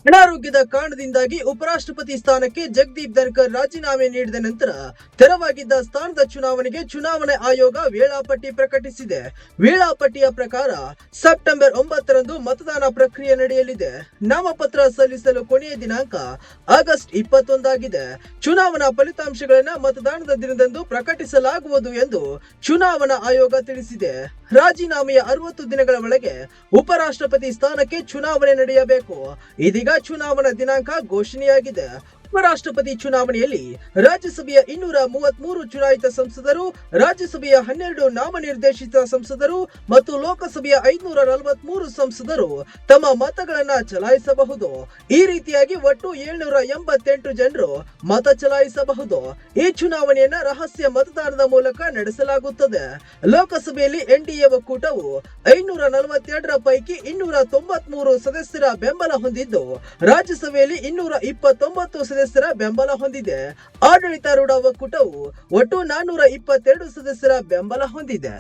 ಅನಾರೋಗ್ಯದ ಕಾರಣದಿಂದಾಗಿ ಉಪರಾಷ್ಟ್ರಪತಿ ಸ್ಥಾನಕ್ಕೆ ಜಗದೀಪ್ ಧನ್ಕರ್ ರಾಜೀನಾಮೆ ನೀಡಿದ ನಂತರ ತೆರವಾಗಿದ್ದ ಸ್ಥಾನದ ಚುನಾವಣೆಗೆ ಚುನಾವಣಾ ಆಯೋಗ ವೇಳಾಪಟ್ಟಿ ಪ್ರಕಟಿಸಿದೆ. ವೇಳಾಪಟ್ಟಿಯ ಪ್ರಕಾರ ಸೆಪ್ಟೆಂಬರ್ 9ರಂದು ಮತದಾನ ಪ್ರಕ್ರಿಯೆ ನಡೆಯಲಿದೆ. ನಾಮಪತ್ರ ಸಲ್ಲಿಸಲು ಕೊನೆಯ ದಿನಾಂಕ ಆಗಸ್ಟ್ 21 ಆಗಿದೆ. ಚುನಾವಣಾ ಫಲಿತಾಂಶಗಳನ್ನು ಮತದಾನದ ದಿನದಂದು ಪ್ರಕಟಿಸಲಾಗುವುದು ಎಂದು ಚುನಾವಣಾ ಆಯೋಗ ತಿಳಿಸಿದೆ. ರಾಜೀನಾಮೆಯ 60 ದಿನಗಳ ಒಳಗೆ ಉಪರಾಷ್ಟ್ರಪತಿ ಸ್ಥಾನಕ್ಕೆ ಚುನಾವಣೆ ನಡೆಯಬೇಕು. ಇದೀಗ ಚುನಾವಣಾ ದಿನಾಂಕ ಘೋಷಣೆಯಾಗಿದೆ. ಉಪರಾಷ್ಟ್ರಪತಿ ಚುನಾವಣೆಯಲ್ಲಿ ರಾಜ್ಯಸಭೆಯ 233 ಚುನಾಯಿತ ಸಂಸದರು, ರಾಜ್ಯಸಭೆಯ 12 ನಾಮನಿರ್ದೇಶಿತ ಸಂಸದರು ಮತ್ತು ಲೋಕಸಭೆಯ 543 ಸಂಸದರು ತಮ್ಮ ಮತಗಳನ್ನ ಚಲಾಯಿಸಬಹುದು. ಈ ರೀತಿಯಾಗಿ ಒಟ್ಟು 788 ಜನರು ಮತ ಚಲಾಯಿಸಬಹುದು. ಈ ಚುನಾವಣೆಯನ್ನ ರಹಸ್ಯ ಮತದಾನದ ಮೂಲಕ ನಡೆಸಲಾಗುತ್ತದೆ. ಲೋಕಸಭೆಯಲ್ಲಿ ಎನ್ಡಿಎ ಒಕ್ಕೂಟವು 542ರ ಪೈಕಿ 293 ಸದಸ್ಯರ ಬೆಂಬಲ ಹೊಂದಿದ್ದು, ರಾಜ್ಯಸಭೆಯಲ್ಲಿ 229 ಸದಸ್ಯರ ಬೆಂಬಲ ಹೊಂದಿದೆ. ಆಡಳಿತಾರೂಢ ಒಕ್ಕೂಟವು ಒಟ್ಟು 422 ಸದಸ್ಯರ ಬೆಂಬಲ ಹೊಂದಿದೆ.